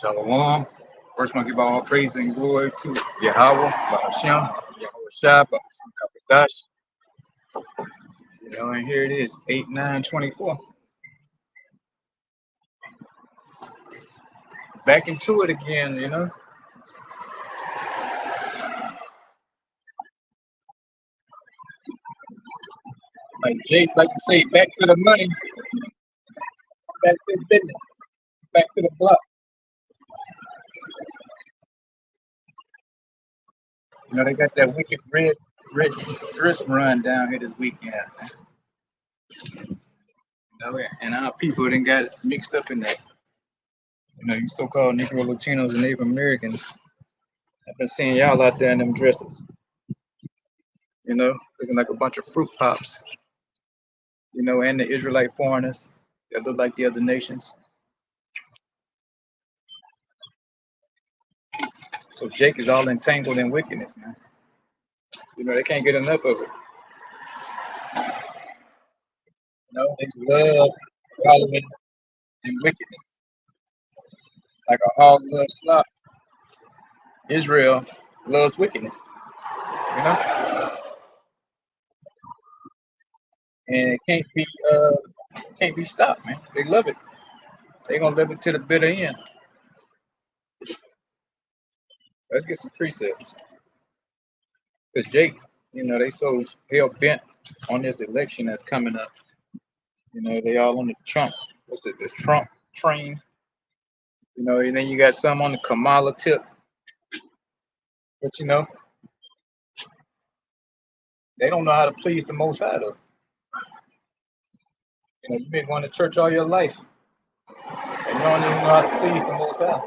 Shalom. First, I give all praise and glory to Yahweh, Bahashem, Yahweh Shah, Bahashem Kapadash. And here it is, 8/9/24. Back into it again. Like Jake like to say, back to the money, back to the business, back to the block. They got that wicked red dress run down here this weekend. And our people didn't got mixed up in that. You so-called Negro Latinos and Native Americans. I've been seeing y'all out there in them dresses. Looking like a bunch of fruit pops. And the Israelite foreigners that look like the other nations. So Jake is all entangled in wickedness, man. They can't get enough of it. They love following in wickedness. Like a hog loves slop. Israel loves wickedness. And it can't be stopped, man. They love it. They're gonna love it to the bitter end. Let's get some precepts. Because Jake, they so hell bent on this election that's coming up. They all on the Trump. What's it? This Trump train. And then you got some on the Kamala tip. But they don't know how to please the Most High though. You've been going to church all your life. And you don't even know how to please the Most High.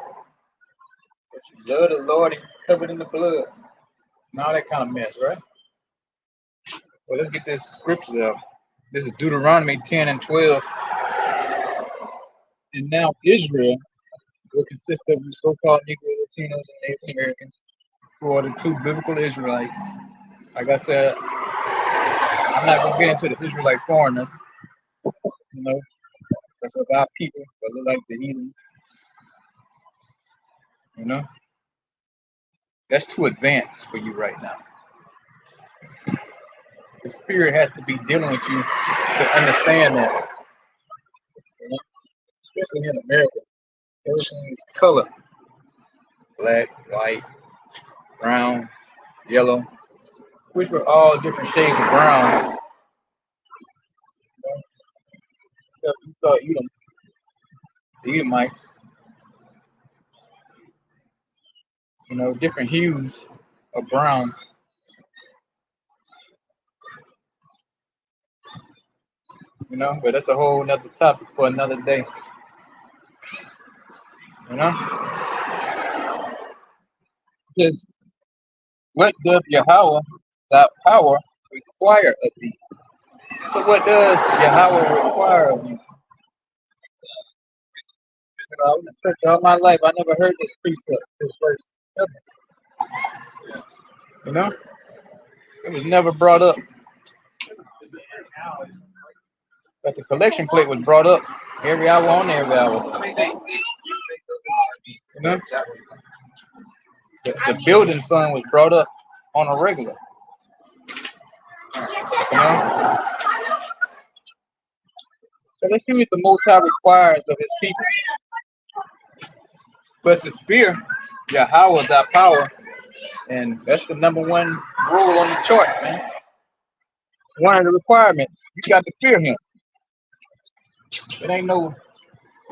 But you love the Lord and you're covered in the blood. And all that kind of mess, right? Well, let's get this scripture up. This is Deuteronomy 10:12. And now Israel will consist of the so-called Negro Latinos and Native Americans, who are the true biblical Israelites. Like I said, I'm not going to get into the Israelite foreigners. That's of our people that look like the heathens. That's too advanced for you right now. The spirit has to be dealing with you to understand that. Especially in America. Everything is color. Black, white, brown, yellow, which were all different shades of brown. You saw Edom, the Edomites. Different hues of brown. But that's a whole nother topic for another day. Just what does Yahweh, thy power, require of thee? So what does Yahweh require of you? I was in church all my life. I never heard this precept, this verse. It was never brought up. But the collection plate was brought up every hour on every hour. The building fund was brought up on a regular. So let's see what the Most High requires of his people. But to fear Yahweh, thy power, and that's the number one rule on the chart, man. One of the requirements, you got to fear him. It ain't no,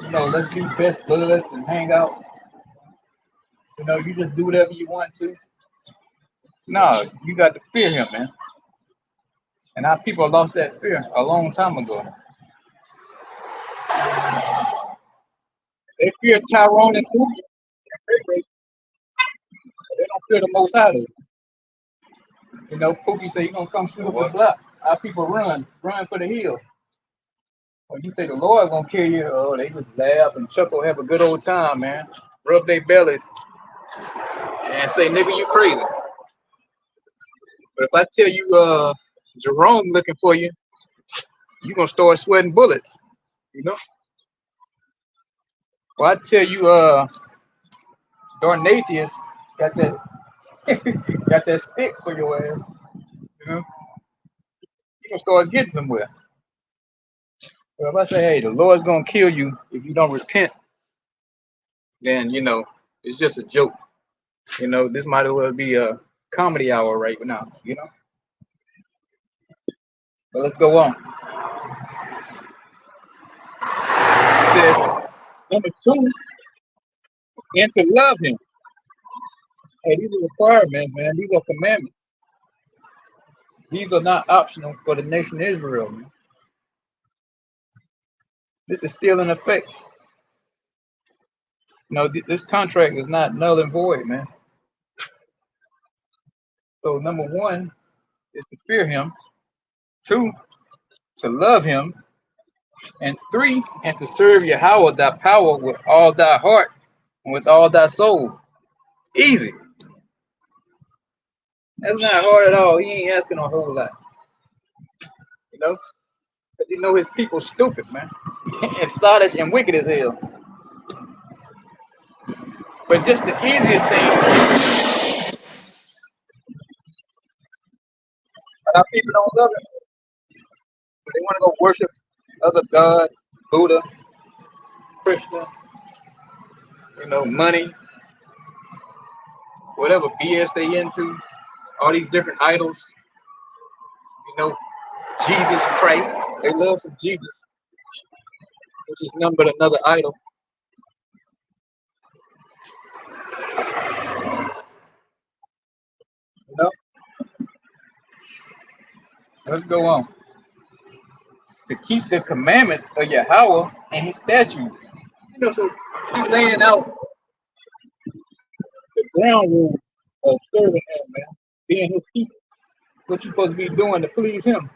let's do best buds and hang out. You just do whatever you want to. No, you got to fear him, man. And our people lost that fear a long time ago. They fear Tyrone and Pookie. They don't fear the Most High. Pookie say, you're going to come shoot up the block. Our people run for the hills. When you say the Lord going to kill you, oh, they just laugh and chuckle, have a good old time, man. Rub their bellies and say, nigga, you crazy. But if I tell you, Jerome looking for you, you're going to start sweating bullets, Well, I tell you, Darn atheist got that got that stick for your ass. You know, you gonna start getting somewhere. But if I say, hey, the Lord's gonna kill you if you don't repent, then it's just a joke. This might as well be a comedy hour right now. But let's go on. It says number two, and to love him. Hey, these are requirements, man. These are commandments. These are not optional for the nation of Israel, man. This is still in effect. This contract is not null and void, man. So number one is to fear him. Two, to love him. And three, and to serve Yahweh thy power with all thy heart and with all thy soul. Easy. That's not hard at all. He ain't asking a whole lot. Because his people stupid, man. And sottish and wicked as hell. But just the easiest thing, our people don't love him. They want to go worship other gods, Buddha, Krishna, money, whatever BS they into, all these different idols, Jesus Christ. They love some Jesus, which is none but another idol. Let's go on. To keep the commandments of Yahweh and his statutes. So he's laying out the ground rules of serving him, man, being his people. What you're supposed to be doing to please him.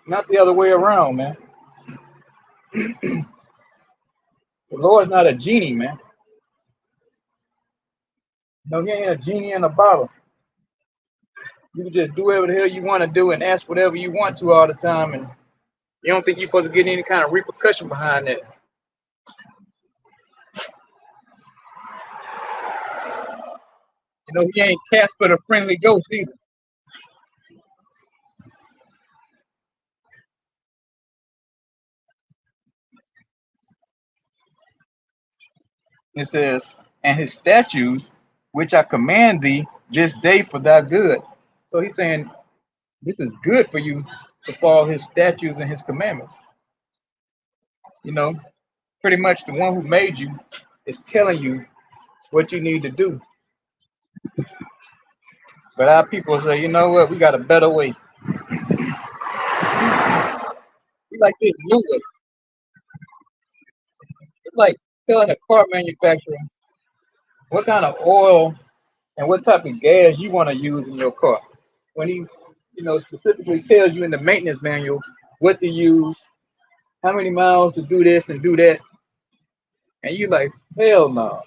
Not the other way around, man. The Lord's not a genie, man. No, he ain't a genie in a bottle. You can just do whatever the hell you want to do and ask whatever you want to all the time, and you don't think you're supposed to get any kind of repercussion behind that. He ain't Casper the Friendly Ghost either. It says, and his statutes, which I command thee this day for thy good. So he's saying, this is good for you to follow his statutes and his commandments. Pretty much the one who made you is telling you what you need to do. But our people say, you know what, we got a better way. We like this new way. It's like telling a car manufacturer what kind of oil and what type of gas you want to use in your car. When he, specifically tells you in the maintenance manual what to use, how many miles to do this and do that. And you like, hell no.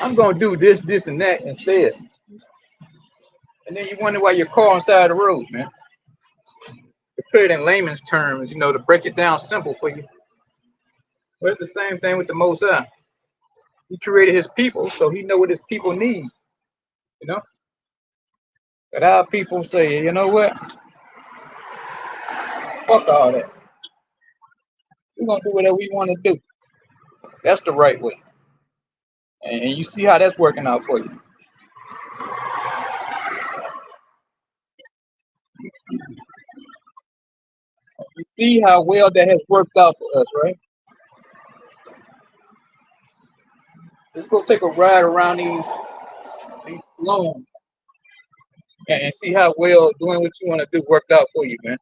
I'm going to do this, this, and that instead. And then you wonder why your car on the side of the road, man. To put it in layman's terms, to break it down simple for you. But it's the same thing with the Most High. He created his people, so he know what his people need. But our people say, you know what? Fuck all that. We're going to do whatever we want to do. That's the right way. And you see how that's working out for you. You see how well that has worked out for us, right? Let's go take a ride around these lawns and see how well doing what you want to do worked out for you, man.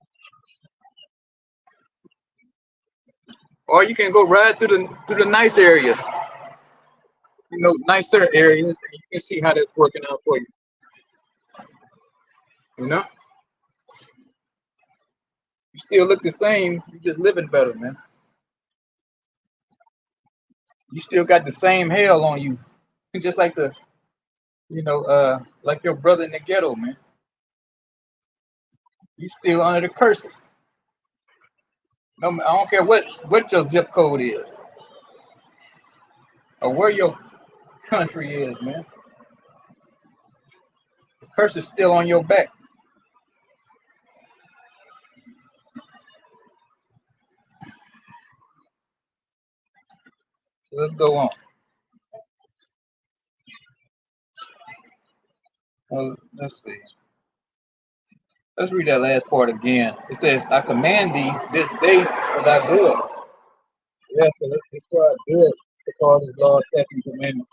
Or you can go ride through the nice areas, nicer areas, and you can see how that's working out for you. You still look the same. You're just living better, man. You still got the same hell on you, just like like your brother in the ghetto, man. You still under the curses. No, I don't care what your zip code is. or where your country is, man. The curse is still on your back. So let's go on. Well, let's see. Let's read that last part again. It says, I command thee this day for thy good. Yeah, so let's describe good to call his law, statutes, and commandments.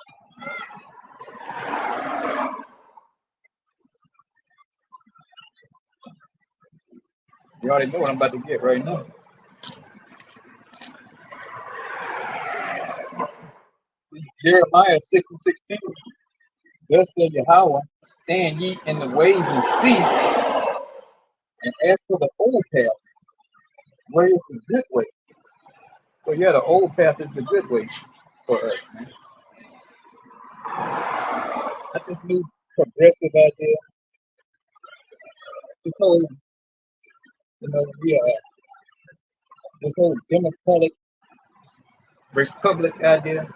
You already know what I'm about to get right now. Jeremiah 6:16. Thus said Yahweh, stand ye in the ways and see, and ask for the old path. Where is the good way? So yeah, the old path is the good way for us, man. Not this new progressive idea. This whole, this whole democratic republic idea.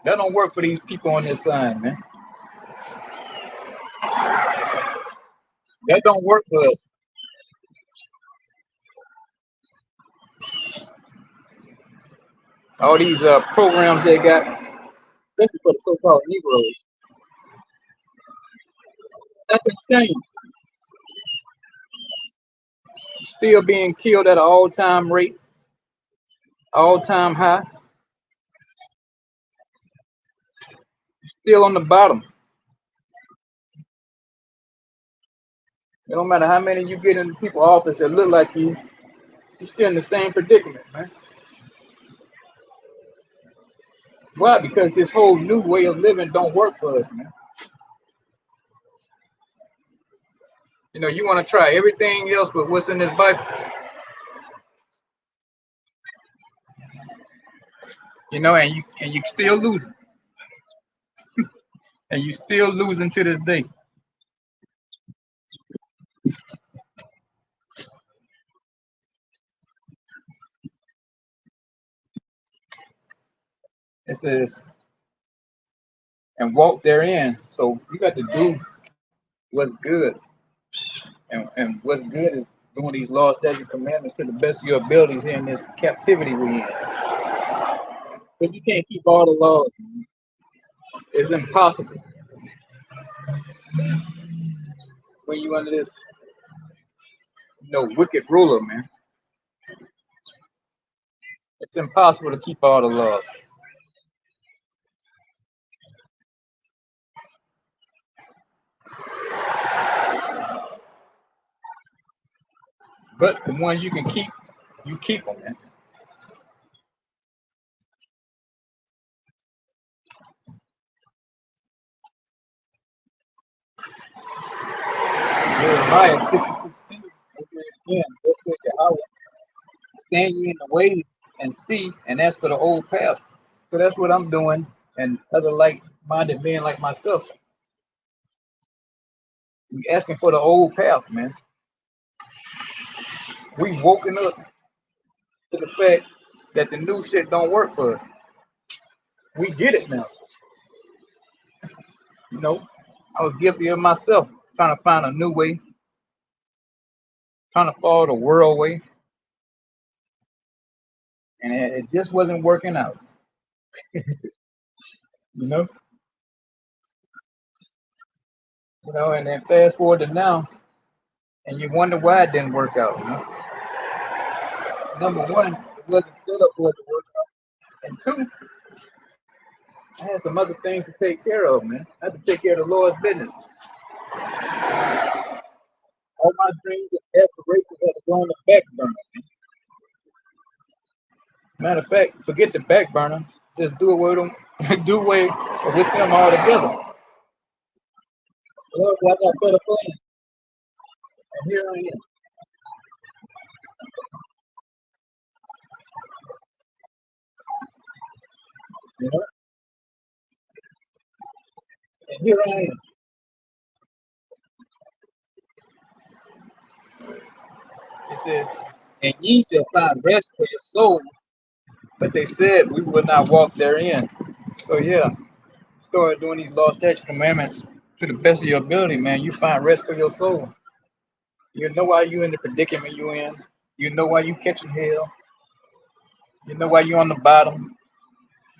That don't work for these people on this side, man. That don't work for us. All these programs they got, especially for the so-called Negroes, that's a shame. Still being killed at an all-time rate, all-time high. Still on the bottom. It don't matter how many you get in people's office that look like you, you're still in the same predicament, man. Why? Because this whole new way of living don't work for us, man. You know, you want to try everything else but what's in this Bible. You know, and you still losing. And you still losing to this day. It says, and walk therein. So you got to do what's good. And what's good is doing these laws, statutes, commandments to the best of your abilities here in this captivity we're in. But you can't keep all the laws. It's impossible when you under this, wicked ruler, man. It's impossible to keep all the laws. But the ones you can keep, you keep them, man. Jeremiah 6:16. Again, thus said Yahweh, stand ye in the ways and see, and ask for the old paths. So that's what I'm doing, and other like-minded men like myself. We asking for the old path, man. We woken up to the fact that the new shit don't work for us. We get it now. You know, I was guilty of myself, trying to find a new way, trying to follow the world way, and it just wasn't working out. You know, and then fast forward to now, and you wonder why it didn't work out. Number one, it wasn't set up for it to work out, and two, I had some other things to take care of, man. I had to take care of the Lord's business. All my dreams and aspirations had to go on the back burner. Matter of fact, forget the back burner. Just do away with them, do away with them altogether. Lord, I got better plans, and here I am. You know, and here I am. It says, and ye shall find rest for your souls but they said we would not walk therein. So yeah, start doing these law, statutes, commandments to the best of your ability, man. You find rest for your soul. You know why you in the predicament you in. You know why you catching hell. You know why you on the bottom.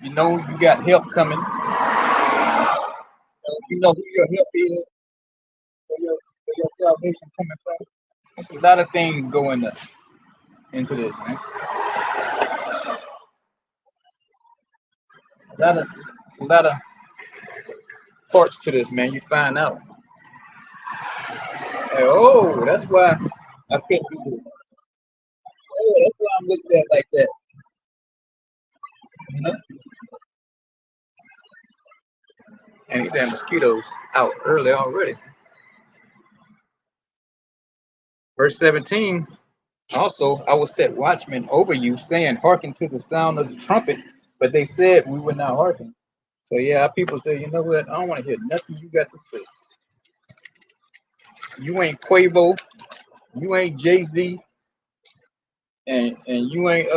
You know you got help coming. You know who your help is, where your salvation coming from. There's a lot of things going into this, man. A lot of parts to this, man. You find out. Like, oh, that's why I couldn't do this. Oh, that's why I'm looked at like that. You know? And these damn mosquitoes out early already. Verse 17. Also, I will set watchmen over you, saying, hearken to the sound of the trumpet. But they said we would not hearken. So yeah, our people say, you know what? I don't want to hear nothing you got to say. You ain't Quavo, you ain't Jay-Z, and you ain't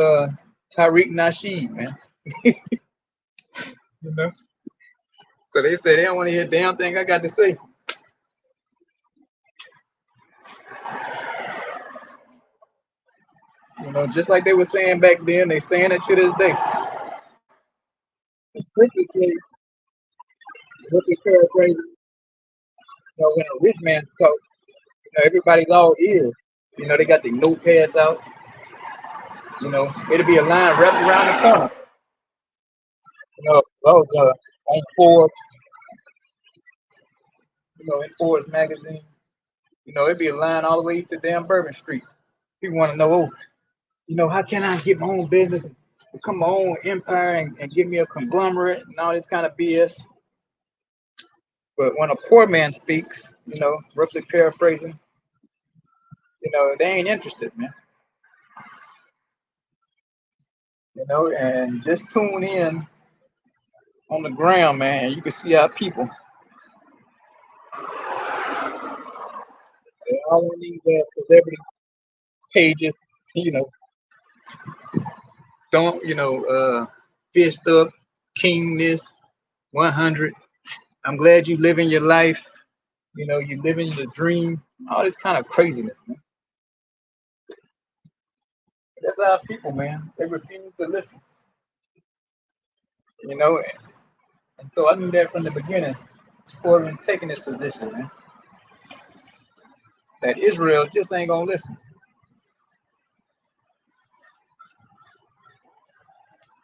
Tariq Nasheed, man. You know? So they say they don't want to hear a damn thing I got to say. You know, just like they were saying back then, they saying it to this day. The scripture says, what they paraphrase, when a rich man talk, everybody's all ears. They got their notepads out. It'll be a line wrapped around the corner. Those on Forbes, in Forbes magazine. It'd be a line all the way to damn Bourbon Street. People want to know, how can I get my own business, become my own empire, and get me a conglomerate and all this kind of BS. But when a poor man speaks, roughly paraphrasing, they ain't interested, man. And just tune in on the ground, man. You can see our people. They're all on these celebrity pages, don't, fist up, king this, 100. I'm glad you living your life. You living the dream. All this kind of craziness, man. That's our people, man. They refuse to listen. And so I knew that from the beginning, before even taking this position, man. That Israel just ain't gonna listen.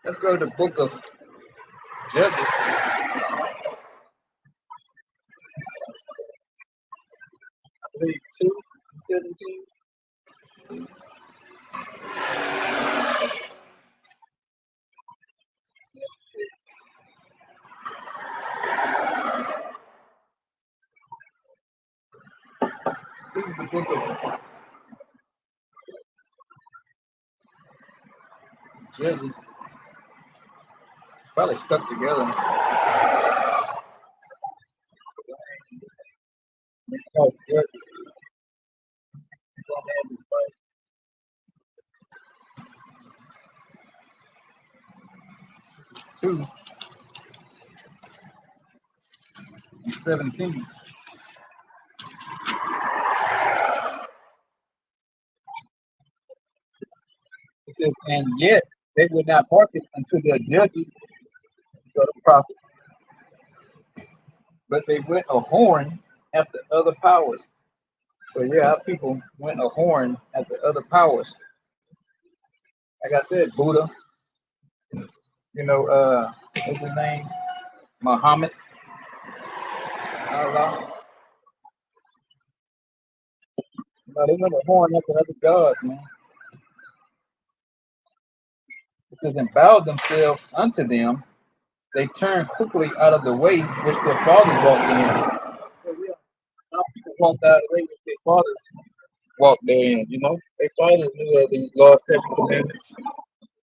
Let's go to the book of Judges. I believe 2:17. This is the book of Judges. Probably stuck together. Oh, Judges. This is 2:17. It says, and yet they would not hearken unto the judges or the prophets, but they went a horn after other powers. So yeah, our people went a horn after other powers. Like I said, Buddha, what's his name? Muhammad. Allah. They went a horn after other gods, man. It says, and bowed themselves unto them. They turned quickly out of the way which their fathers walked in. So yeah, our people walked out of the way which their fathers walked therein. Their fathers knew of these laws, statutes, commandments,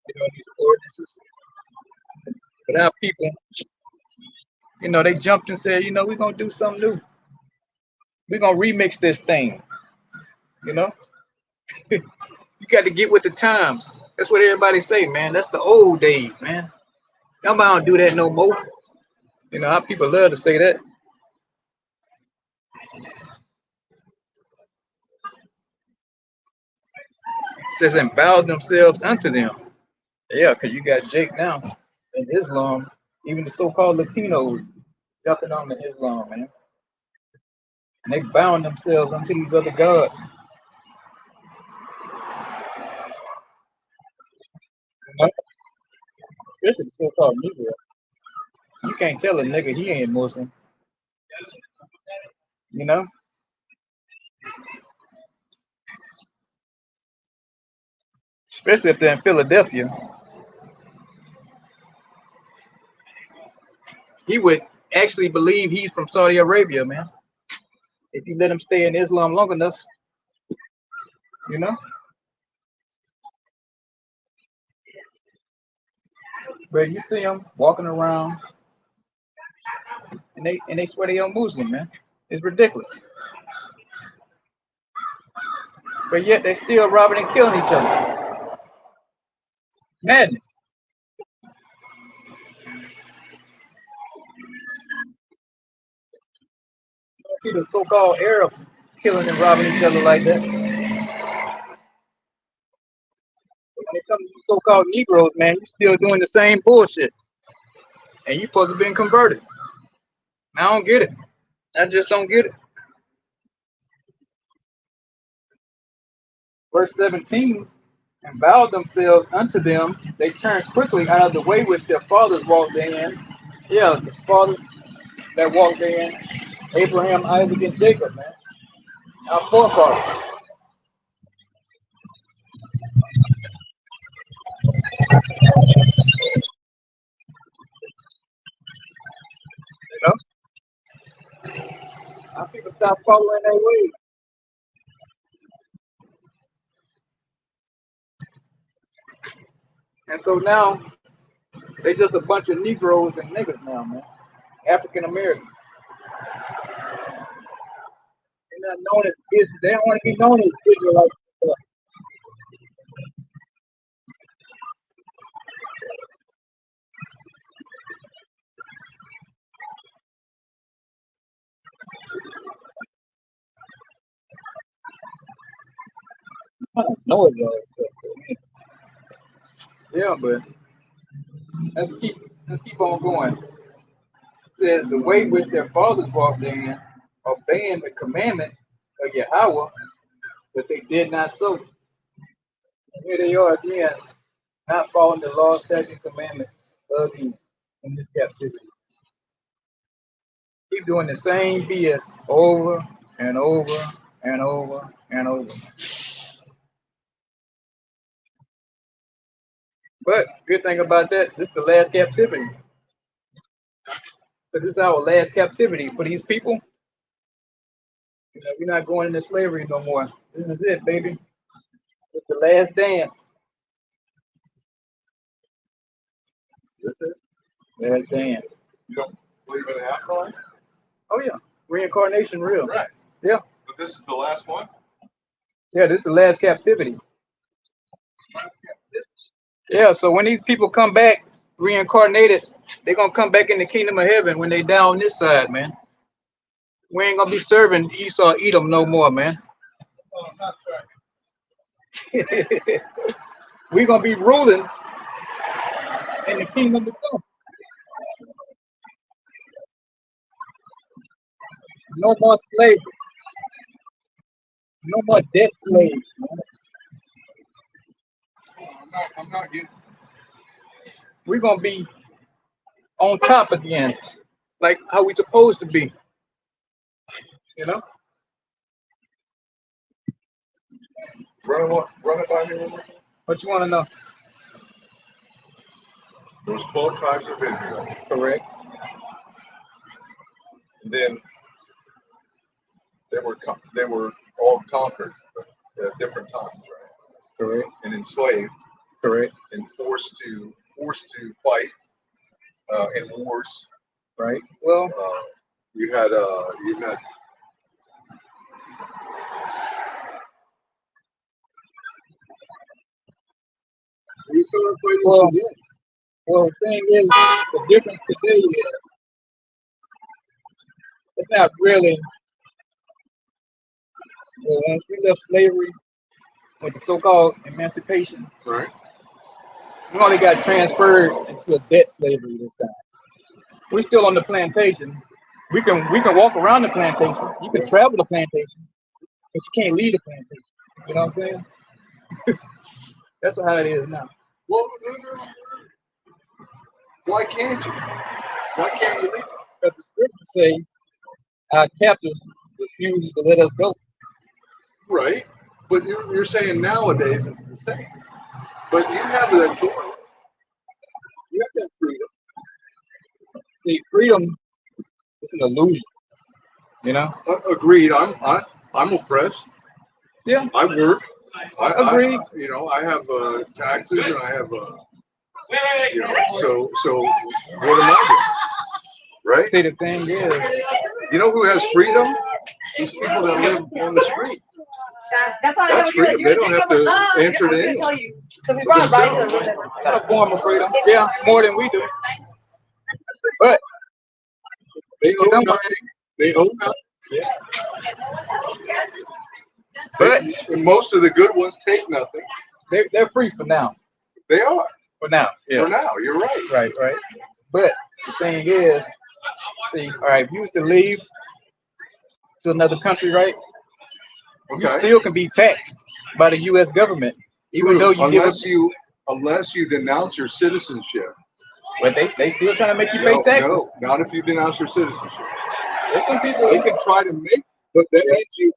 these ordinances. But our people, they jumped and said, we're gonna do something new. We're gonna remix this thing. You got to get with the times. That's what everybody say, man. That's the old days, man. Nobody don't do that no more. You know how people love to say that. It says and bowed themselves unto them. Yeah, because you got Jake now in Islam, even the so-called Latinos jumping on the Islam, man. And they bound themselves unto these other gods. You know? Especially the so-called Negro. You can't tell a nigga he ain't Muslim, you know? Especially if they're in Philadelphia. He would actually believe he's from Saudi Arabia, man. If you let him stay in Islam long enough, you know? But you see them walking around and they swear they are Muslim, man. It's ridiculous. But yet they still robbing and killing each other. Madness. See the so-called Arabs killing and robbing each other like that. When it comes to so-called Negroes, man, you still doing the same bullshit. And you supposed to been converted. I don't get it. I just don't get it. Verse 17, and bowed themselves unto them, they turned quickly out of the way which their fathers walked therein. Yeah, the fathers that walked therein, Abraham, Isaac, and Jacob, man. Our forefathers. You know, our people stop following their ways. And so now they just a bunch of Negroes and niggas now, man. African Americans. They're not known as business. They don't want to be known as Israelites. I don't know it, yeah, but let's keep on going. It says the way which their fathers walked in, obeying the commandments of Yahweh, but they did not so. Here they are again, not following the law, statute, commandments again in this captivity. Keep doing the same BS over and over and over and over. But good thing about that, this is the last captivity. So this is our last captivity for these people. You know, we're not going into slavery no more. This is it, baby. It's the last dance. This is last dance. You don't believe in an afterlife? Oh yeah, reincarnation real. Right. Yeah, But this is the last one? yeah. This is the last captivity. Yeah. So when these people come back reincarnated, they're gonna come back in the kingdom of heaven when they down on this side, man. We ain't gonna be serving Esau Edom no more, man. Oh, not We're gonna be ruling in the kingdom to come. No more slavery. No more debt slaves, man. I'm not getting. We're gonna be on top again, like how we supposed to be. You know? Run it by me one more. What you wanna know? There was 12 tribes of Israel. Correct. And then they were all conquered at different times, right? Correct. And enslaved Correct. and forced to fight in wars. Right. Well, You had We started fighting Well, today. well, the thing is, the difference today is it's not really. Well, once we left slavery with the so-called emancipation, Right. we only got transferred into a debt slavery this time. We're still on the plantation. We can walk around the plantation. You can travel the plantation, but you can't leave the plantation. You know what I'm saying? That's how it is now. Well, why can't you? Why can't you leave? Because the scriptures say our captors refuse to let us go. Right. But you're saying nowadays it's the same. But you have that choice. You have that freedom. See, freedom is an illusion. You know? Agreed. I'm oppressed. Yeah. I work. Agreed. I have taxes and I have so what am I doing? Right? See, the thing is, You know who has freedom? These people that live on the street. That's all That's freedom. They don't have to answer to anyone. tell you. So we brought rice a little bit. got a form of freedom. Yeah, more than we do. But They own nothing. They own nothing. But And most of the good ones take nothing. they're free for now. They are. For now. For Yeah. now. You're right. Right. But the thing is, see, all right, if you used to leave to another country, right? You Okay. still can be taxed by the U.S. government, even True. though you give Unless you denounce your citizenship. but they still trying to make you pay taxes. No, not if you denounce your citizenship. There's some people. They can try to make, but that means you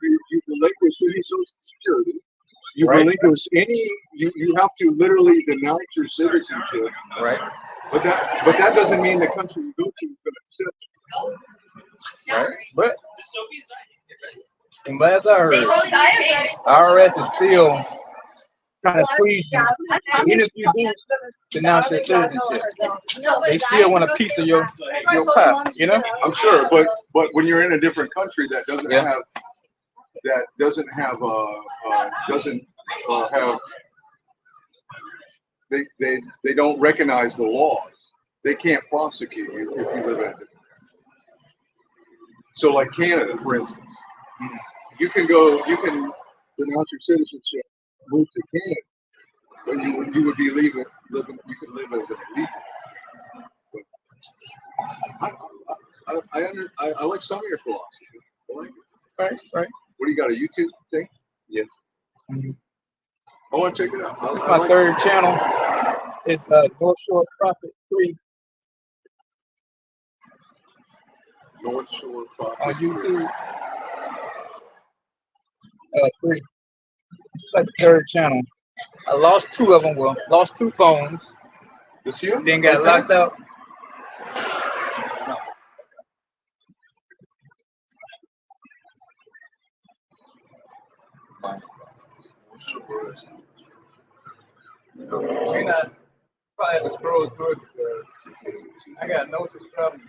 relinquish any Social Security. You Right. relinquish any. You have to literally denounce your citizenship. Right. But that doesn't mean the country you go to is going to accept Right. But from last I heard, IRS is still trying to squeeze you. Even if you do denounce your citizenship, they still want a piece of your pie. You know? you. I'm sure, but when you're in a different country that doesn't Yeah. have they don't recognize the laws. They can't prosecute you if you live in a different. So like Canada, for instance, you can denounce your citizenship, move to Canada, but you would be living, you could live as an illegal. But I like some of your philosophy. I like it. Right. What do you got, a YouTube thing? Yes. Mhm. I want to check it out. This is I my like third channel. It's North Shore Prophet 3 North Shore Prophet. on YouTube. 3. This is like the third channel. I lost 2 of them. Well, lost 2 phones. This you? Then got locked out. You're not probably have to scroll through it because I got no subscribers.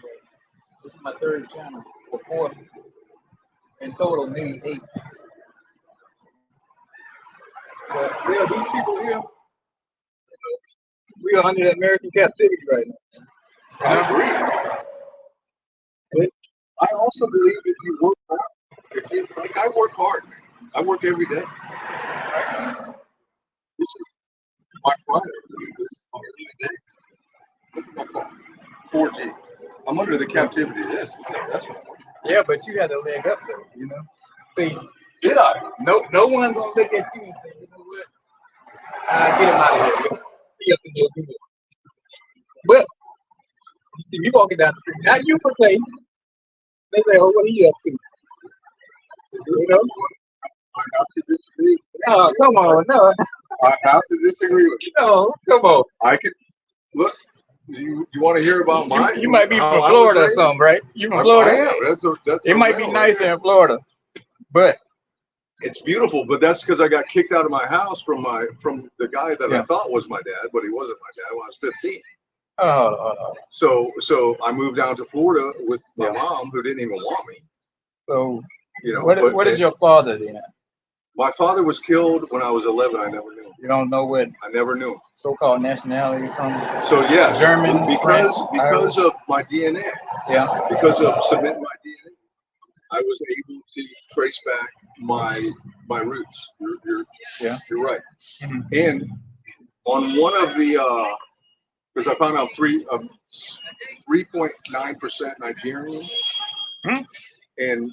This is my third channel, or 4 in total, maybe 8. But yeah, these people here, we are under American captivity right now. I agree. I also believe if you work hard, I work hard, man. I work every day. This is my Friday. This is my every day. Look at my phone. 4G. I'm under the captivity of this. That's what I'm working. Yeah, but you had a leg up though, you know. See, Did I? no one's gonna look at you and say, you know what? Get him out of here. He up to no good. But you see me walking down the street, not you per se. They say, oh, what are you up to? You know? I have to disagree. No, come on, no, I have to disagree with you. no, come on. I could look. You want to hear about mine? You might be how from I was Florida or raised? something, right? You from I Florida? am. That's It might be nicer in Florida, but It's beautiful, but that's because I got kicked out of my house from the guy that I Yeah. thought was my dad, but he wasn't my dad when I was 15. oh, So I moved down to Florida with my Yeah. mom, who didn't even want me. so You know, what is your father then? My father was killed when I was 11. I never knew. You don't know what I never knew. so-called nationality you're from? So yes, German, French, because of my DNA, Yeah. because of submitting my DNA, I was able to trace back my roots. Yeah. You're right. Mhm. And on one of the because I found out 3.9% Nigerian, Hmm. and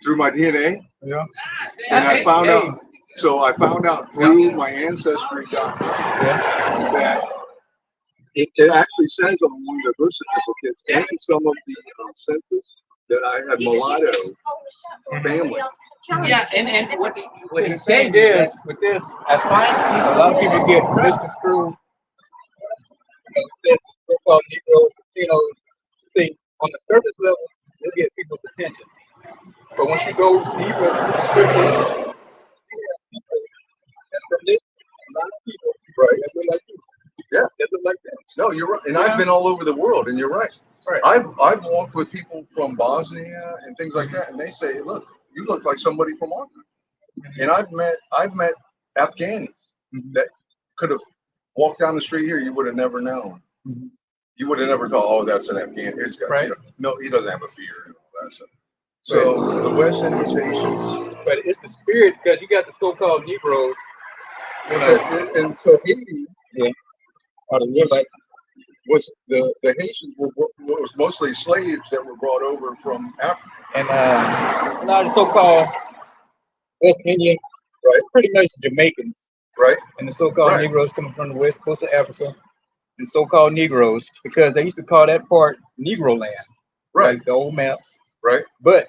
through my DNA, Yeah. and I found Hey. out. So I found out through my ancestry.com Yeah. that it actually says on one of the birth certificates and some of the census that I had mulatto family. Yeah, and what The he's thing saying is, with this, I find a lot of people get misconstrued. It says so-called Negro, see, on the surface level, you'll get people's attention. But once you go deeper into the scripture, that's from this, a lot of people, Right. that look like you. Yeah. That look like that. No, you're right. And Yeah. I've been all over the world, and you're right. Right. I've walked with people from Bosnia and things like that, and they say, "Look, you look like somebody from our country." And I've met Afghanis Mhm. that could have walked down the street here. You would have never known. Mhm. You would have never thought, "Oh, that's an Afghan." He's got, Right. no, he doesn't have a beard and all that stuff. So the West Indies, Haitians, But it's the spirit, because you got the so-called Negroes, you know, and so Haiti or the Levites. was the Haitians was mostly slaves that were brought over from Africa. And a lot of so-called West Indian, Right. pretty much Jamaicans, Right. and the so-called Right. Negroes coming from the west coast of Africa, and so-called Negroes, because they used to call that part Negro land, Right. like the old maps. Right. But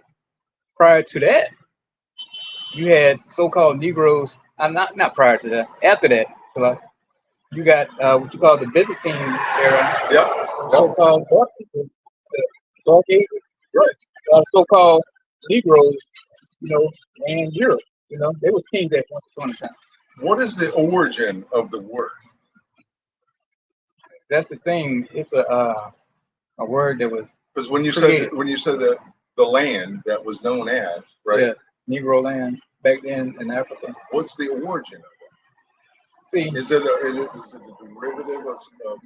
prior to that, you had so-called Negroes. Not prior to that. After that, so you got what you call the Byzantine era, Yeah. so-called dark people, the Dark Ages. Right. So-called Negroes, ran Europe. They were kings at once upon a time. What is the origin of the word? That's the thing. It's a word that was Because when you created. said the land that was known as, right? Yeah, Negro land back then in Africa. What's the origin of See, it? Is it a derivative of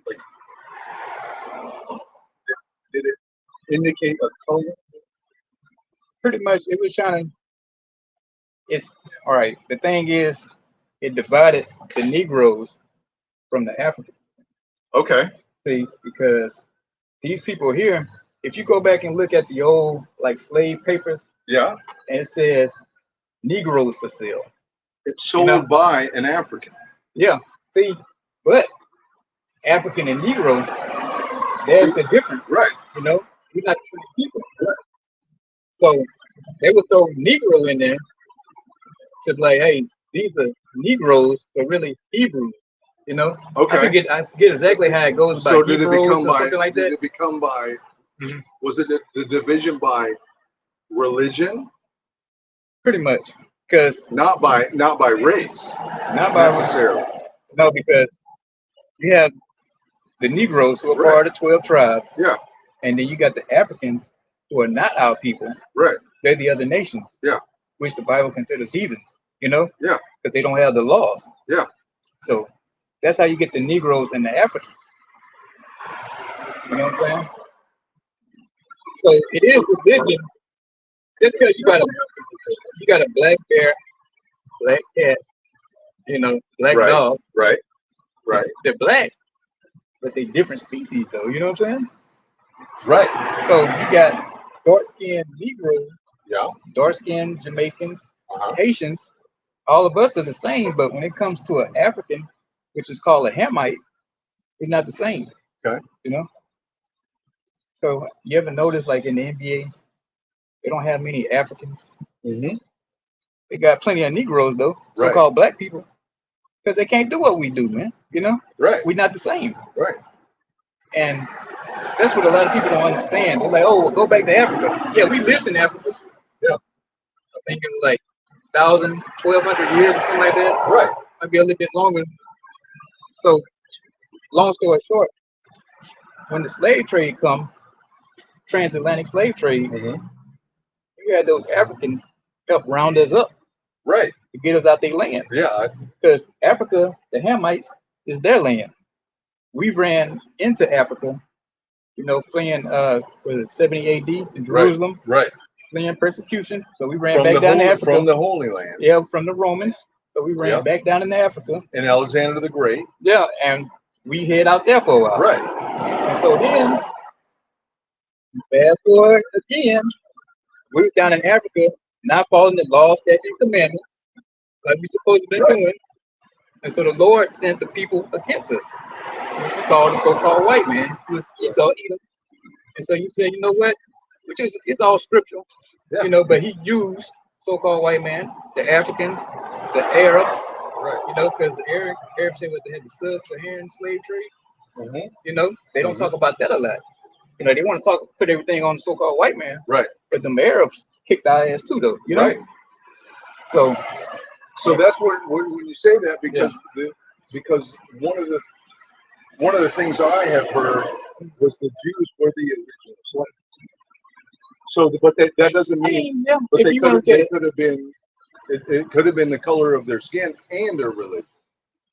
like? Did it indicate a color? pretty much it was trying to. It's all right. The thing is, it divided the Negroes from the Africans. Okay. See, because these people here, if you go back and look at the old like slave papers, Yeah. and it says Negroes for sale. It's sold by an African. Yeah. See, but African and Negro, there's the difference. Right. We're not treating people. So they would throw Negro in there to be like, hey, these are Negroes, but really Hebrews. Okay. I forget exactly how it goes by So did it Hebrews become or by? something like Did that. it become by? Mhm. Was it the division by religion, Pretty much, because not by race not by necessarily? no, because you have the Negroes who are Right. part of 12 tribes, Yeah. and then you got the Africans who are not our people. Right. They're the other nations. Yeah. Which the Bible considers heathens. Yeah. Because they don't have the laws. Yeah. So that's how you get the Negroes and the Africans. You know what I'm saying? So it is religion. Just because you got a black bear, black cat, black Right. dog. Right. Right. They're black, but they're different species, though. You know what I'm saying? Right. So you got dark-skinned Negroes, Yeah. dark-skinned Jamaicans, Uh-huh. Haitians. All of us are the same, but when it comes to an African, which is called a Hamite, we're not the same. Okay. So you ever notice, like in the NBA, they don't have many Africans. Mm-hmm. They got plenty of Negroes though, Right. so-called black people, because they can't do what we do, man. Right. We're not the same. Right. And that's what a lot of people don't understand. They're like, oh, well, go back to Africa. Yeah, we lived in Africa. Yeah. I think it was like 1,000, 1,200 years or something like that. Right. Might be a little bit longer. So, long story short, when the slave trade come, transatlantic slave trade, Mm-hmm. you had those Africans help round us up. Right. to get us out their land. Yeah. Because Africa, the Hamites, is their land. We ran into Africa, fleeing was it 70 AD in Jerusalem, Right. fleeing persecution. So we ran From back the down to holy, Africa. from the Holy Land. Yeah, from the Romans. So we ran Yeah. back down into Africa. And Alexander the Great. Yeah, and we hid out there for a while. Right. And so then, fast forward again, we was down in Africa, not following the law, statutes, and commandments, like we supposed to be doing. And so the Lord sent the people against us, which we call the so-called white man, who was Esau, Edom. And so he said, you know what? Which is it's all scriptural, Yeah. but he used so-called white man, the Africans, the Arabs, Right. because the Arabs say what they had the sub-Saharan slave trade. Mm-hmm. They don't talk about that a lot. They want to put everything on the so-called white man, Right. but them Arabs kicked our ass too, though. Right. So that's what when you say that, because one of the things I have heard was the Jews were the original slaves. So, but that doesn't mean. But they could have been. It could have been the color of their skin and their religion.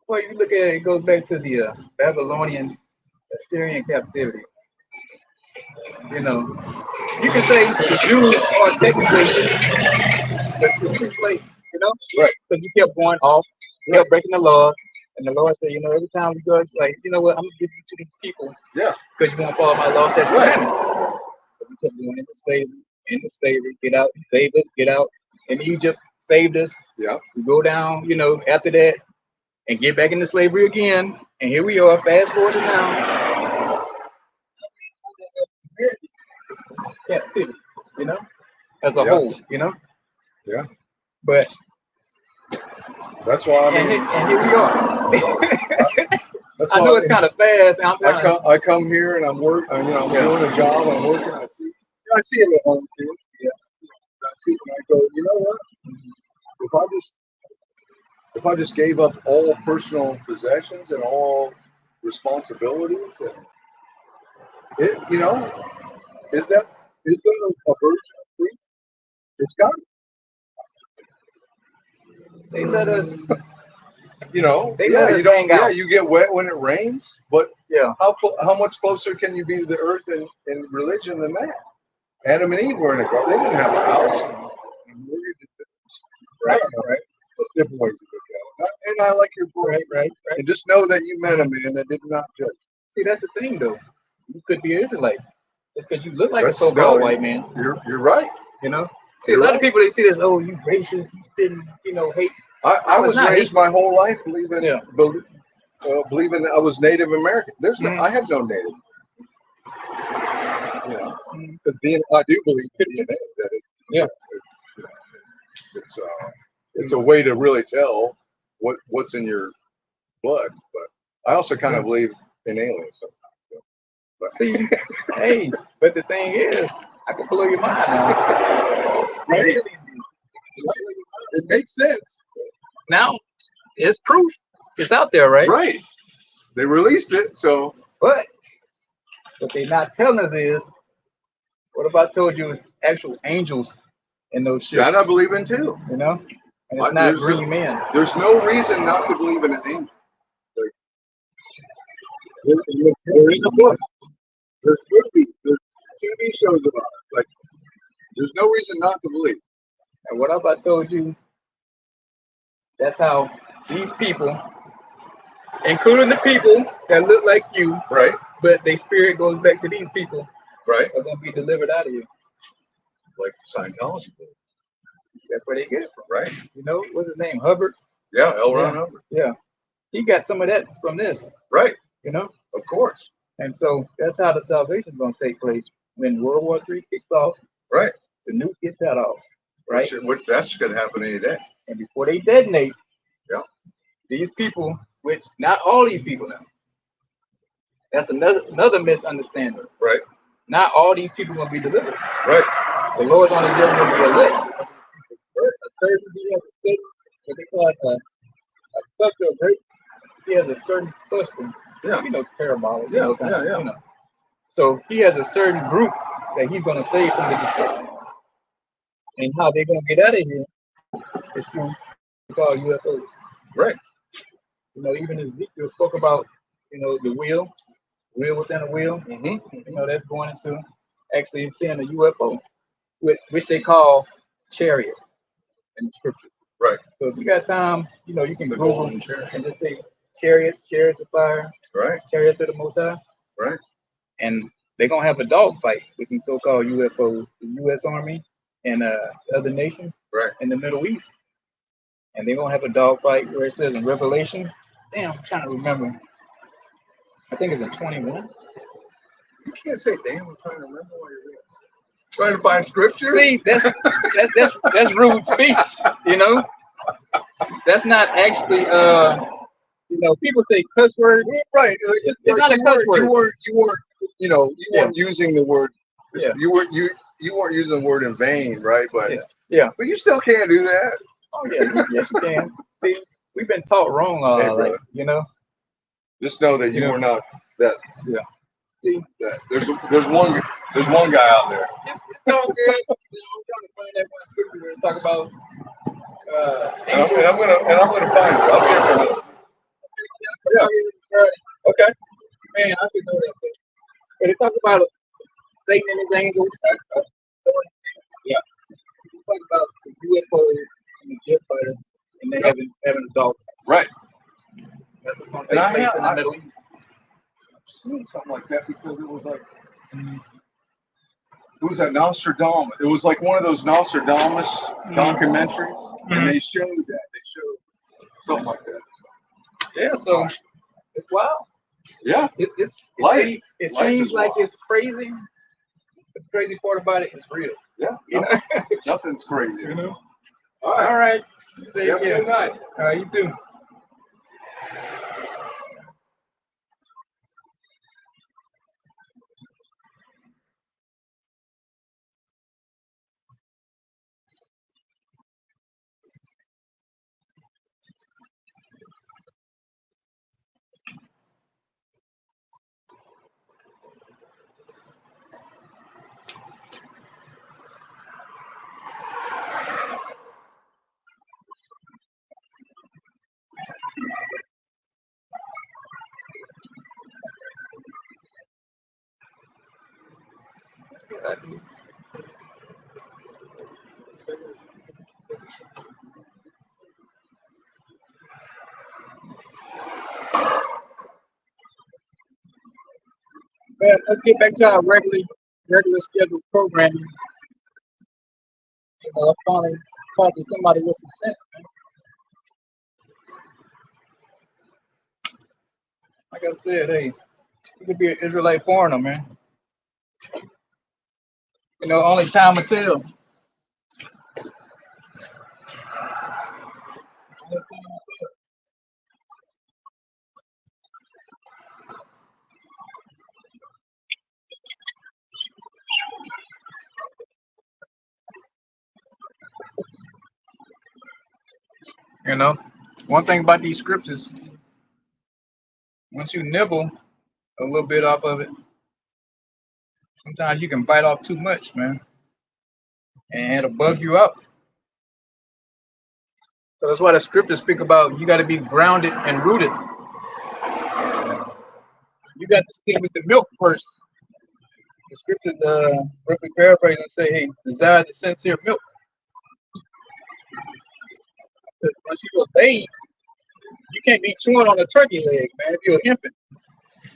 Well, you look at it, it goes back to the Babylonian, Assyrian captivity. You can say the Jews are technically the true slaves, Right. Because you kept going off, kept breaking the laws, and the Lord said, every time we go, it's like, you know what, I'm gonna give you to these people. Yeah. Because you won't follow my laws, statutes, and Right. commandments. So we kept going into slavery, get out, he saved us, get out. In Egypt, saved us. Yeah. We go down, after that, and get back into slavery again. And here we are, fast forward to now. Captivity, as a Yeah. whole, Yeah. But That's why and here we are. That's I why know it's kind of fast. And I come here and I'm working. I'm doing a job. I'm working. I see it at home too. Yeah. I see it and I go, you know what? If I just gave up all personal possessions and all responsibilities, and is that a version of free? It's got to. they let us. They let us hang out. You get wet when it rains, but Yeah. how much closer can you be to the earth and religion than that? Adam and Eve were in a garden. They didn't have a house. Right. There's different ways to look at it. And I like your point. Right. And just know that you met a man that did not judge. See, that's the thing, though. You could be an Israelite. It's because you look like That's- a so-called no, white man. You're right. See, a lot of people, they see this, oh, you racist, you spitting, hate. I was not raised my whole life believing Yeah. believing that I was Native American. Mhm. I have no Native. Because I do believe in DNA that Yeah. it's a way to really tell what's in your blood. But I also kind of believe in aliens sometimes. See, hey, but the thing is, I can blow your mind now. Right. It makes sense. Now, it's proof. It's out there, right? Right. They released it, so But what they're not telling us is, what if I told you it's actual angels in those ships? that I believe in too. And it's not There's green men. There's no reason not to believe in an angel. Like, they're in the book. There's movies. There's TV shows about it. Like, there's no reason not to believe. And what if I told you that's how these people, including the people that look like you, Right. but their spirit goes back to these people, Right. are going to be delivered out of you. Like Scientology. That's where they get it from. Right. What's his name? Hubbard? Yeah. L. Ron Hubbard. Yeah. He got some of that from this, Right. Of course. And so that's how the salvation is going to take place. When World War III kicks off, Right. the nuke gets shut off, right? That's going to happen any day. And before they detonate, Yeah. these people, which not all these people now, that's another misunderstanding. Right. Not all these people going to be delivered. Right. The Lord's only dealing with the elect. A certain, he has a certain, what they call it, a cluster of grape. He has a certain cluster. Yeah. Parabolic. Yeah, Yeah. So he has a certain group that he's going to save from the destruction. And how they're going to get out of here It's true. We call UFOs. Right. You know, even Ezekiel spoke about, you know, the wheel within a wheel. Mm-hmm. You know, that's going into actually seeing a UFO, which they call chariots in the scriptures. Right. So if you got time, you know, you can The Google golden chariot. and just say chariots of fire, Right. chariots of the Most High, Right. and they're gonna have a dogfight with these so-called UFOs, the U.S. Army and other nations Right. in the Middle East, and they're gonna have a dogfight where it says in Revelation. Damn, I'm trying to remember. I think it's in 21. You can't say damn. I'm trying to remember while you're reading. Trying to find scripture. See, that's rude speech. You know, that's not actually. You know, people say cuss words. Right. It's not a cuss word. You weren't. You know, you Yeah. weren't using the word. Yeah. You weren't using the word in vain, right? But Yeah. But you still can't do that. Oh yeah, yes you can. See, we've been taught wrong all Hey, our brother. life, you know. Just know that you Yeah. were not that. Yeah. See, That there's one guy out there. it's all good. You know, I'm trying to find that one scripture where it talk about And I'm gonna find it. I'll be here for a minute. Okay. Man, I should know that too. But it talks about Satan and his angels. Yeah. It talks about the UFOs and the jet fighters and they having a dog. Right. That's what's gonna And take place in the Middle East. I've seen something like that because it was like, who was that? Nostradamus. It was like one of those Nostradamus documentaries, and they showed that. They showed something like that. Yeah, so it's wild. Yeah. It Life seems is like wild. it's crazy. But the crazy part about it is real. Yeah. You know? Nothing's crazy. You know? All right. All right. Take Have a care. good night. All right, you too. Man, let's get back to our regular scheduled programming. You know, I finally talked to somebody with some sense, man. Like I said, hey, you could be an Israelite foreigner, man. You know, only time will tell. Only time will tell. You know, one thing about these scriptures, once you nibble a little bit off of it, sometimes you can bite off too much, man, and it'll bug you out. So that's why the scriptures speak about you got to be grounded and rooted. You got to stick with the milk first. The scriptures, roughly paraphrase and say, hey, desire the sincere milk. Because once you're a babe, you can't be chewing on a turkey leg, man. If you're an infant,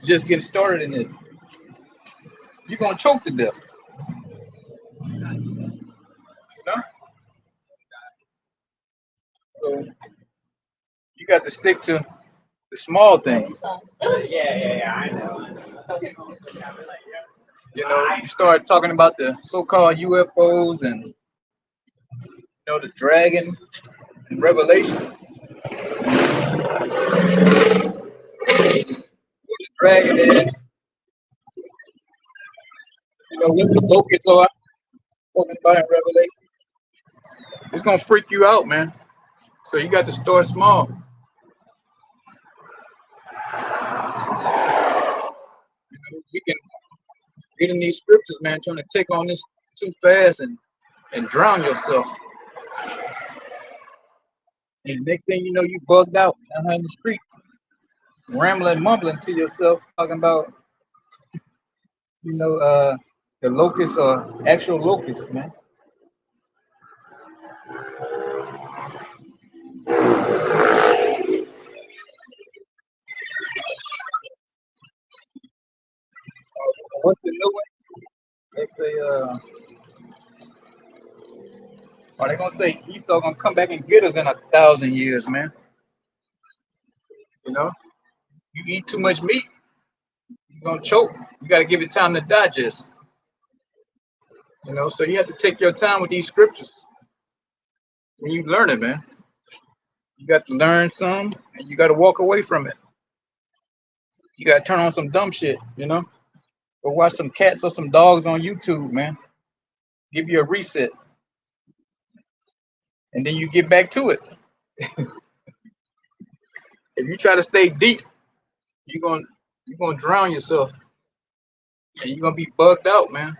just getting started in this, you're gonna choke to death. You know? So you got to stick to the small things. Yeah, I know. You know, you start talking about the so-called UFOs and the dragon and Revelation. What the dragon is, what the locusts are, talking about in Revelation. It's gonna freak you out, man. So you got to start small. You can read in these scriptures, man, trying to take on this too fast and drown yourself. And next thing you know, you bugged out down here in the street, rambling, mumbling to yourself, talking about, you know, the locusts or actual locusts, man. What's the new one? They say, are they gonna say Esau gonna come back and get us in 1,000 years, man? You know, you eat too much meat, you're gonna choke. You gotta give it time to digest. You know, so you have to take your time with these scriptures when you learn it, man. You got to learn some, and you got to walk away from it. You got to turn on some dumb shit, you know. Go watch some cats or some dogs on YouTube, man. Give you a reset, and then you get back to it. If you try to stay deep, you're gonna drown yourself, and you're gonna be bugged out, man.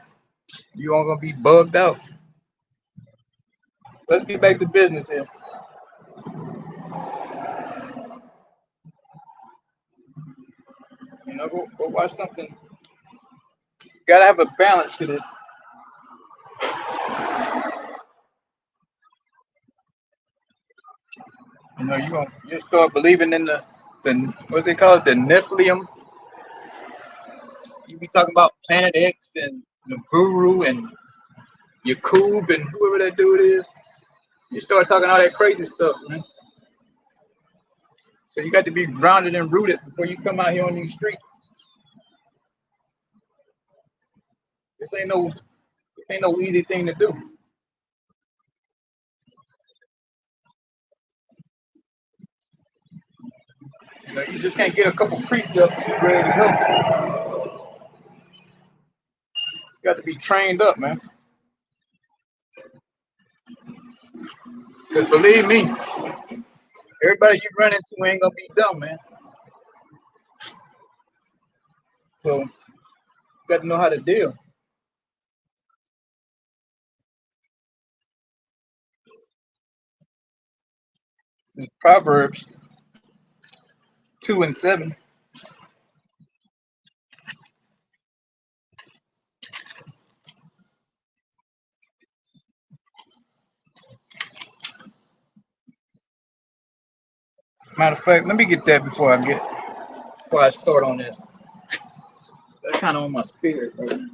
You're all gonna be bugged out. Let's get back to business here. You know, go watch something. You gotta have a balance to this. You know, you start believing in the what they call it, the Nephilim. You be talking about Planet X and the Guru and Yakub and whoever that dude is. You start talking all that crazy stuff, man. So you got to be grounded and rooted before you come out here on these streets. This ain't no easy thing to do. You know, you just can't get a couple priests up and you ready to go. You got to be trained up, man. Because believe me, everybody you run into ain't gonna be dumb, man. So you got to know how to deal. In Proverbs 2:7. Matter of fact, let me get that before I start on this. That's kind of on my spirit, right now.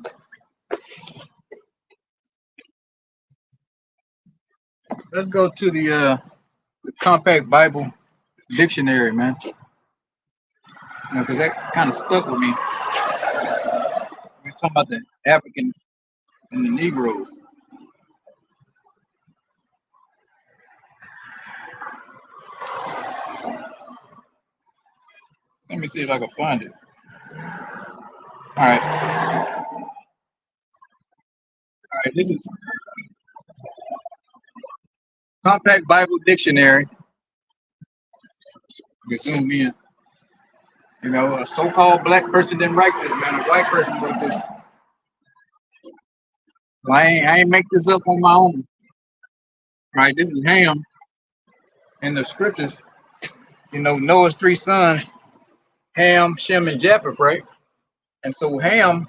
Let's go to the Compact Bible Dictionary, man. You know, because that kind of stuck with me. We're talking about the Africans and the Negroes. Let me see if I can find it. All right. All right. This is Compact Bible Dictionary. You can zoom in. You know, a so-called black person didn't write this, man. A white person wrote this. Well, I ain't make this up on my own. Right? This is Ham in the scriptures. You know, Noah's three sons, Ham, Shem, and Japheth, right? And so Ham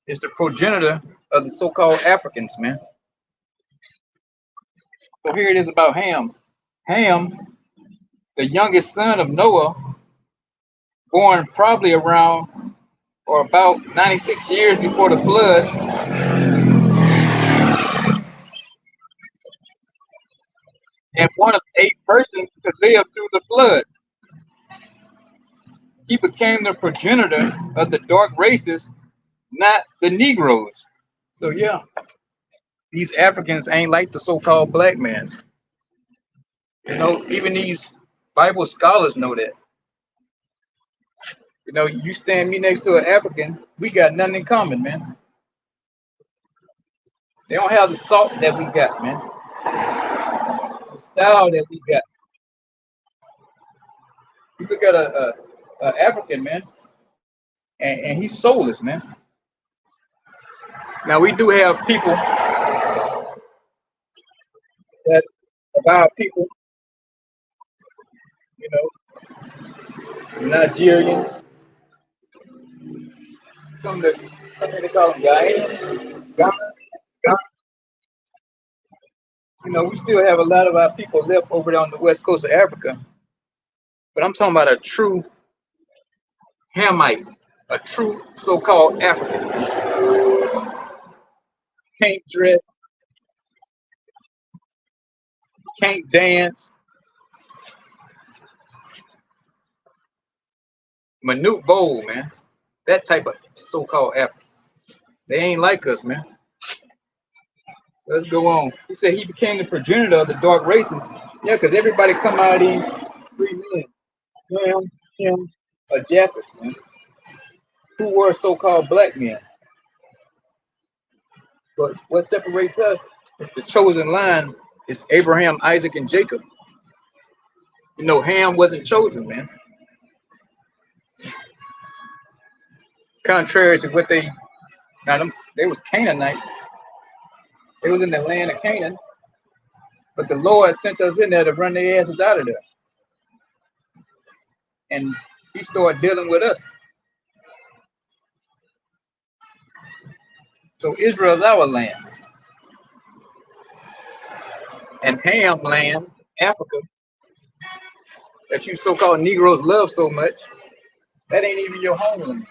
is the progenitor of the so-called Africans, man. So here it is about Ham. Ham, the youngest son of Noah, born probably around or about 96 years before the flood, and one of 8 persons to live through the flood. He became the progenitor of the dark races, not the Negroes. So yeah, these Africans ain't like the so-called black man. You know, even these Bible scholars know that. You know, you stand me next to an African, we got nothing in common, man. They don't have the salt that we got, man. The style that we got. You look at a African, man, and he's soulless, man. Now we do have people that's about people you know, Nigerian, some of the, I think they call them Ghanaians, Ghana. You know, we still have a lot of our people left over there on the west coast of Africa, but I'm talking about a true Hamite, a true so-called African. Can't dress, can't dance. Manute Bowl, man. That type of so-called African. They ain't like us, man. Let's go on. He said he became the progenitor of the dark races. Yeah, because everybody come out of these three men. Him, a Japheth, man. Who were so-called black men. But what separates us is the chosen line is Abraham, Isaac, and Jacob. You know, Ham wasn't chosen, man. Contrary to what they was Canaanites. They was in the land of Canaan. But the Lord sent us in there to run their asses out of there. And he started dealing with us. So Israel's our land. And Ham land, Africa, that you so-called Negroes love so much, that ain't even your homeland.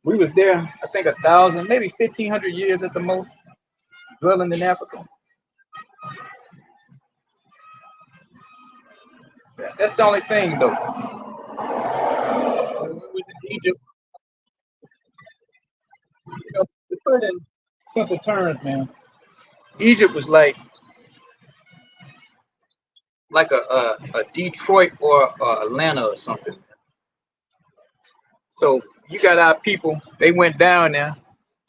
We was there, I think 1,000, maybe 1,500 years at the most, dwelling in Africa. That's the only thing, though. When we was in Egypt, you know, to put it in simple terms, man, Egypt was like a Detroit or Atlanta or something. So you got our people, they went down there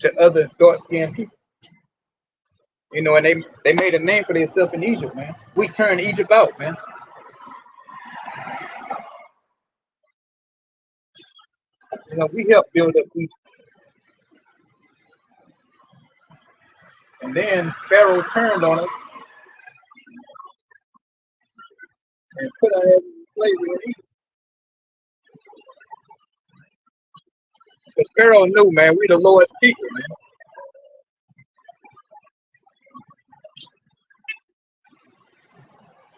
to other dark-skinned people. You know, and they made a name for themselves in Egypt, man. We turned Egypt out, man. You know, we helped build up Egypt. And then Pharaoh turned on us and put our heads in slavery in Egypt. Because Pharaoh knew, man, we the lowest people, man.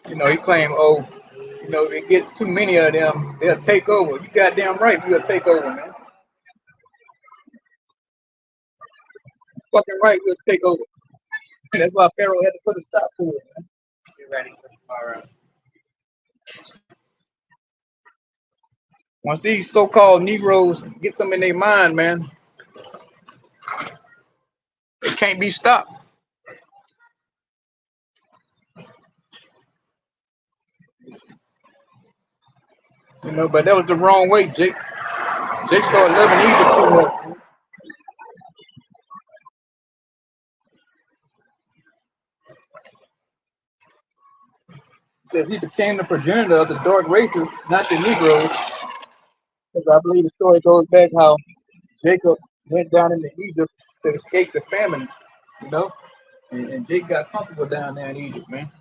You know, he claimed, oh, you know, if it gets too many of them, they'll take over. You goddamn right, we'll take over, man. Fucking right, we'll take over. And that's why Pharaoh had to put a stop to it, man. Get ready for tomorrow. Once these so-called Negroes get some in their mind, man, it can't be stopped. You know, but that was the wrong way, Jake. Jake started loving Egypt too much. Says he became the progenitor of the dark races, not the Negroes. Because I believe the story goes back how Jacob went down into Egypt to escape the famine, you know? And Jake got comfortable down there in Egypt, man.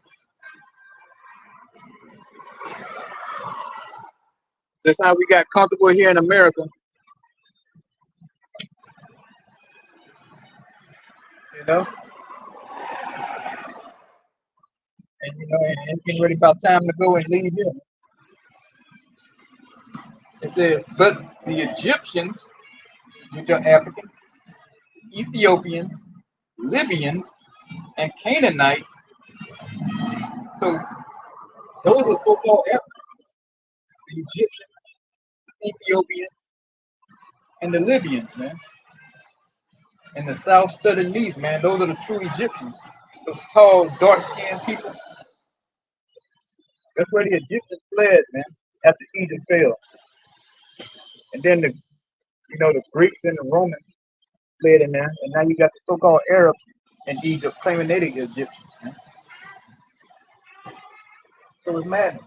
That's how we got comfortable here in America. You know? And you know, and it's getting ready about time to go and leave here. It says, but the Egyptians, which are Africans, Ethiopians, Libyans, and Canaanites. So those are so-called Africans. The Egyptians, Ethiopians, and the Libyans, man. And the South Sudanese, man, those are the true Egyptians. Those tall, dark-skinned people. That's where the Egyptians fled, man, after Egypt fell. And then the Greeks and the Romans fled in there, and now you got the so-called Arabs in Egypt claiming they're the Egyptians, man. So it's madness.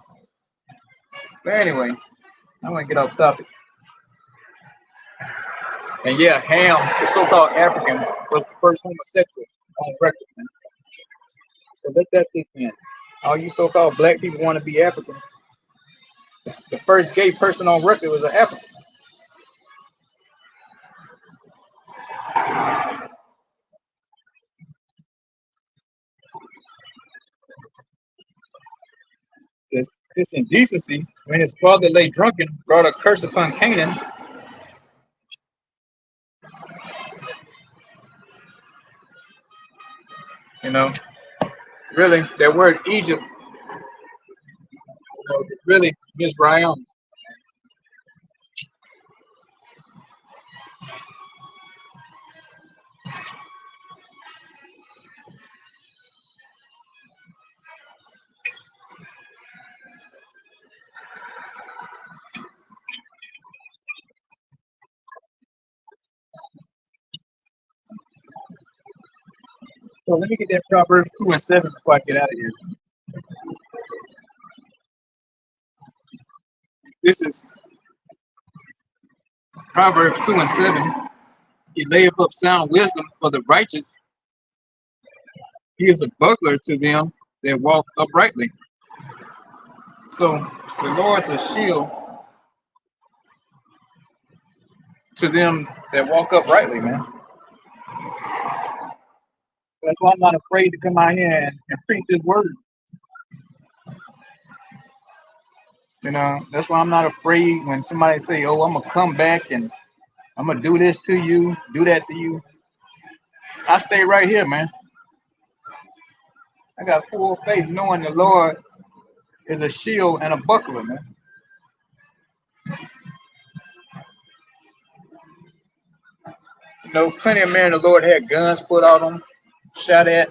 But anyway, I'm gonna get off topic. And yeah, Ham, the so-called African, was the first homosexual on record, man. So let that sink in. All you so-called black people want to be Africans. The first gay person on record was an African. This indecency, when his father lay drunken, brought a curse upon Canaan. You know, really, that word Egypt, really Mizraim. So let me get that Proverbs 2:7 before I get out of here. This is Proverbs 2:7. He layeth up sound wisdom for the righteous. He is a buckler to them that walk uprightly. So the Lord's a shield to them that walk uprightly, man. That's why I'm not afraid to come out here and preach His word. You know, that's why I'm not afraid when somebody say, "Oh, I'm gonna come back and I'm gonna do this to you, do that to you." I stay right here, man. I got full faith knowing the Lord is a shield and a buckler, man. You know, plenty of men the Lord had guns put out on, shot at,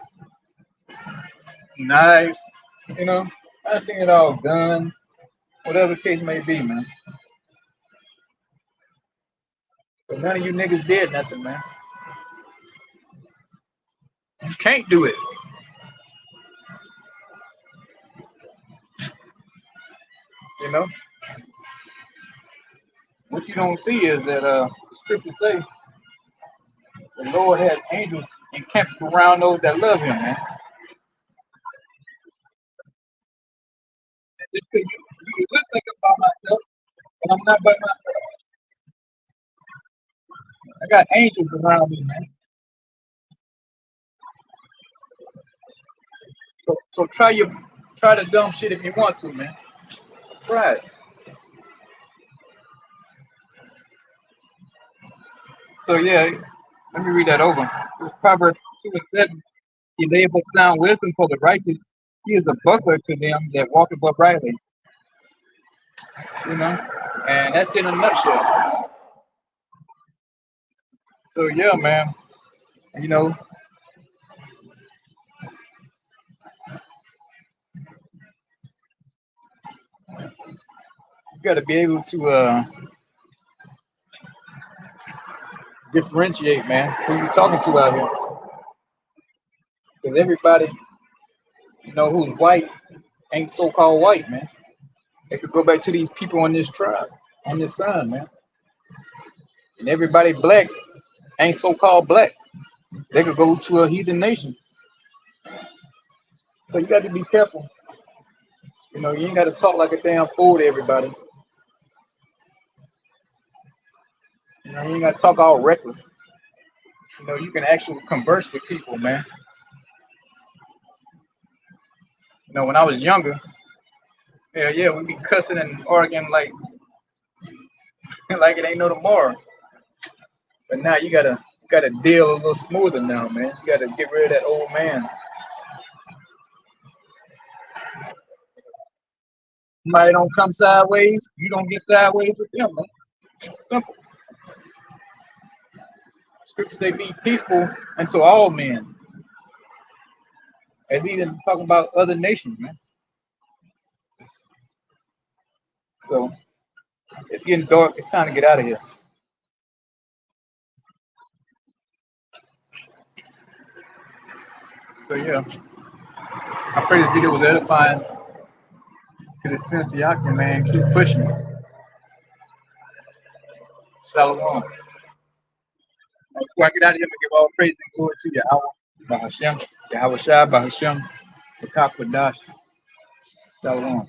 knives, you know. I seen it all, guns, whatever the case may be, man. But none of you niggas did nothing, man. You can't do it. You know? What you don't see is that the scriptures say the Lord has angels encamped around those that love him, man. Just because you look like I'm by myself, but I'm not by myself. I got angels around me, man. So try the dumb shit if you want to, man. Try it. So yeah, let me read that over. It's Proverbs 2:7. He layeth up sound wisdom for the righteous. He is a buckler to them that walketh uprightly. You know? And that's in a nutshell. So yeah, man. You know, you gotta be able to differentiate, man, who you talking to out here. Because everybody, you know, who's white ain't so-called white, man. They could go back to these people on this tribe, on this side, man. And everybody black ain't so-called black. They could go to a heathen nation. So you got to be careful. You know, you ain't got to talk like a damn fool to everybody. You know, you ain't got to talk all reckless. You know, you can actually converse with people, man. You know, when I was younger, yeah, we'd be cussing and arguing like like it ain't no tomorrow. But now you gotta deal a little smoother now, man. You gotta get rid of that old man. Somebody don't come sideways, you don't get sideways with them, man. Simple. Scriptures say be peaceful unto all men. And even talking about other nations, man. So it's getting dark. It's time to get out of here. So yeah, I pray this video was edifying to the sense y'all can, man. Keep pushing. Shalom. Before I get out of here, I'm gonna give all praise and glory to Yahweh, Bahashem, Yahweh Shai, Bahashem, Bakak Padash. Shalom.